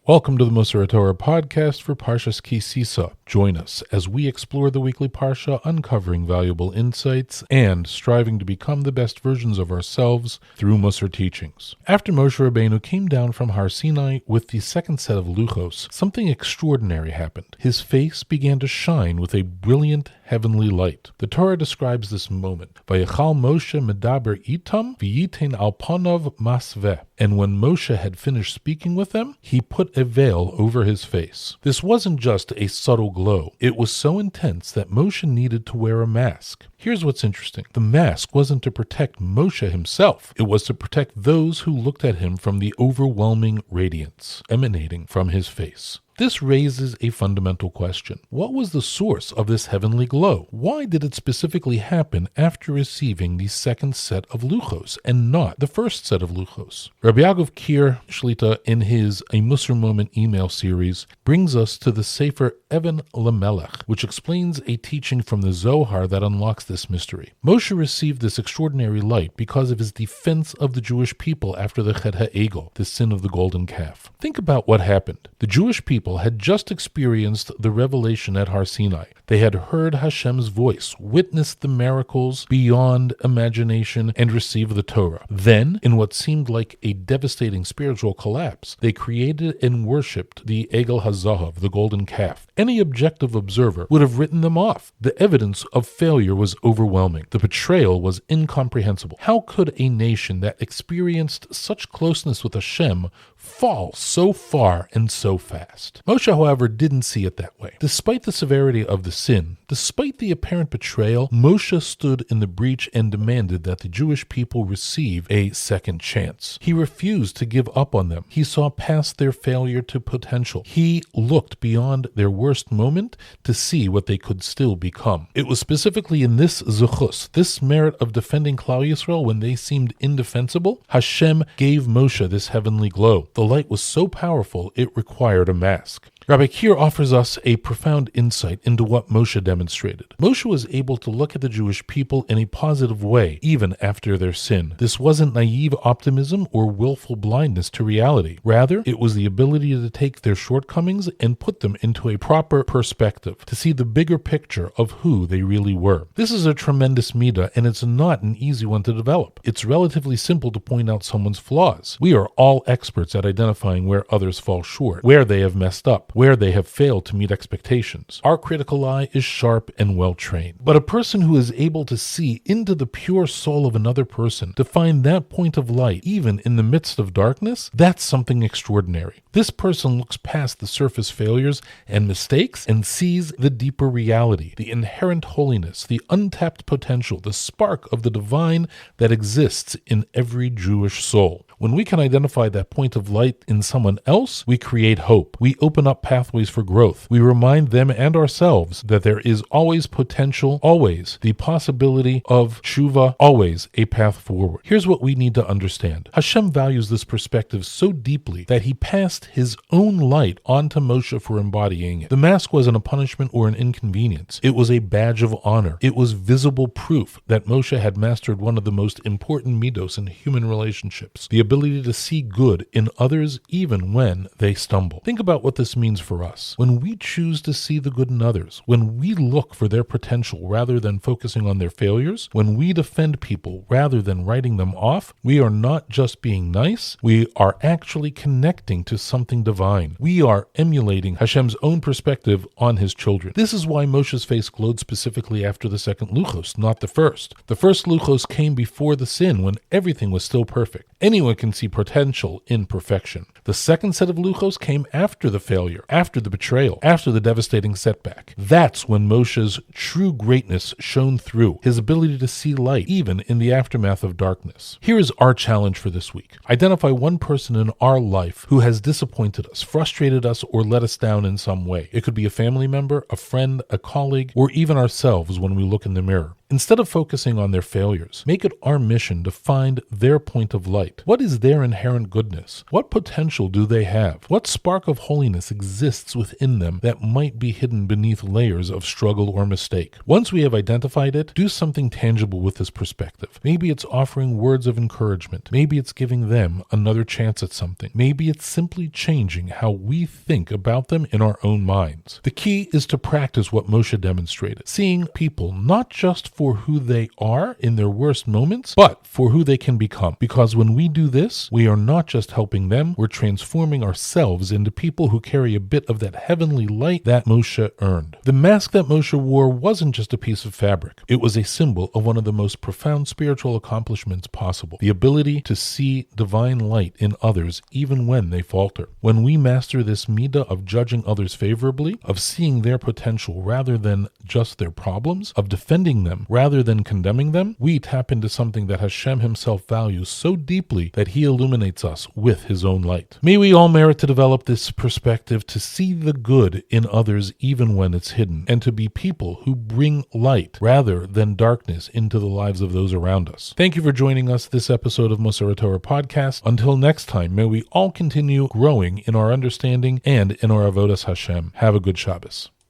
Welcome to the Moshe Torah podcast for Parshas Ki Sisa. Join us as we explore the weekly Parsha, uncovering valuable insights and striving to become the best versions of ourselves through Moshe teachings. After Moshe Rabbeinu came down from Har Sinai with the second set of luchos, something extraordinary happened. His face began to shine with a brilliant heavenly light. The Torah describes this moment. Vayechal Moshe medaber itam v'yitein al panav masveh. And when Moshe had finished speaking with them, he put a veil over his face. This wasn't just a subtle glow. It was so intense that Moshe needed to wear a mask. Here's what's interesting. The mask wasn't to protect Moshe himself. It was to protect those who looked at him from the overwhelming radiance emanating from his face. This raises a fundamental question. What was the source of this heavenly glow? Why did it specifically happen after receiving the second set of luchos and not the first set of luchos? Rabbi Yaakov Kier Shlita, in his A Musar Moment email series, brings us to the Sefer Even Lemelech, which explains a teaching from the Zohar that unlocks this mystery. Moshe received this extraordinary light because of his defense of the Jewish people after the Chet HaEgel, the sin of the golden calf. Think about what happened. The Jewish people had just experienced the revelation at Har Sinai. They had heard Hashem's voice, witnessed the miracles beyond imagination, and received the Torah. Then, in what seemed like a devastating spiritual collapse, they created and worshipped the Egel HaZahav, the golden calf. Any objective observer would have written them off. The evidence of failure was overwhelming. The betrayal was incomprehensible. How could a nation that experienced such closeness with Hashem fall so far and so fast? Moshe, however, didn't see it that way. Despite the severity of the sin, despite the apparent betrayal, Moshe stood in the breach and demanded that the Jewish people receive a second chance. He refused to give up on them. He saw past their failure to potential. He looked beyond their worst moment to see what they could still become. It was specifically in this luchos, this merit of defending Klal Yisrael when they seemed indefensible, Hashem gave Moshe this heavenly glow. The light was so powerful, it required a mask. Rabbi Kier offers us a profound insight into what Moshe demonstrated. Moshe was able to look at the Jewish people in a positive way, even after their sin. This wasn't naive optimism or willful blindness to reality. Rather, it was the ability to take their shortcomings and put them into a proper perspective, to see the bigger picture of who they really were. This is a tremendous midah, and it's not an easy one to develop. It's relatively simple to point out someone's flaws. We are all experts at identifying where others fall short, where they have messed up, where they have failed to meet expectations. Our critical eye is sharp and well-trained. But a person who is able to see into the pure soul of another person, to find that point of light, even in the midst of darkness, that's something extraordinary. This person looks past the surface failures and mistakes and sees the deeper reality, the inherent holiness, the untapped potential, the spark of the divine that exists in every Jewish soul. When we can identify that point of light in someone else, we create hope. We open up pathways for growth. We remind them and ourselves that there is always potential, always the possibility of tshuva, always a path forward. Here's what we need to understand. Hashem values this perspective so deeply that he passed his own light onto Moshe for embodying it. The mask wasn't a punishment or an inconvenience. It was a badge of honor. It was visible proof that Moshe had mastered one of the most important midos in human relationships, the ability to see good in others even when they stumble. Think about what this means for us. When we choose to see the good in others, when we look for their potential rather than focusing on their failures, when we defend people rather than writing them off, we are not just being nice, we are actually connecting to something divine. We are emulating Hashem's own perspective on his children. This is why Moshe's face glowed specifically after the second luchos, not the first. The first luchos came before the sin when everything was still perfect. Anyone can see potential in perfection. The second set of luchos came after the failure, after the betrayal, after the devastating setback. That's when Moshe's true greatness shone through, his ability to see light even in the aftermath of darkness. Here is our challenge for this week. Identify one person in our life who has disappointed us, frustrated us, or let us down in some way. It could be a family member, a friend, a colleague, or even ourselves when we look in the mirror. Instead of focusing on their failures, make it our mission to find their point of light. What is their inherent goodness? What potential do they have? What spark of holiness exists within them that might be hidden beneath layers of struggle or mistake? Once we have identified it, do something tangible with this perspective. Maybe it's offering words of encouragement. Maybe it's giving them another chance at something. Maybe it's simply changing how we think about them in our own minds. The key is to practice what Moshe demonstrated, seeing people not just for who they are in their worst moments, but for who they can become. Because when we do this, we are not just helping them, we're transforming ourselves into people who carry a bit of that heavenly light that Moshe earned. The mask that Moshe wore wasn't just a piece of fabric. It was a symbol of one of the most profound spiritual accomplishments possible, the ability to see divine light in others even when they falter. When we master this midah of judging others favorably, of seeing their potential rather than just their problems, of defending them rather than condemning them, we tap into something that Hashem Himself values so deeply that He illuminates us with His own light. May we all merit to develop this perspective to see the good in others even when it's hidden, and to be people who bring light rather than darkness into the lives of those around us. Thank you for joining us this episode of Moshe Torah Podcast. Until next time, may we all continue growing in our understanding and in our avodas Hashem. Have a good Shabbos.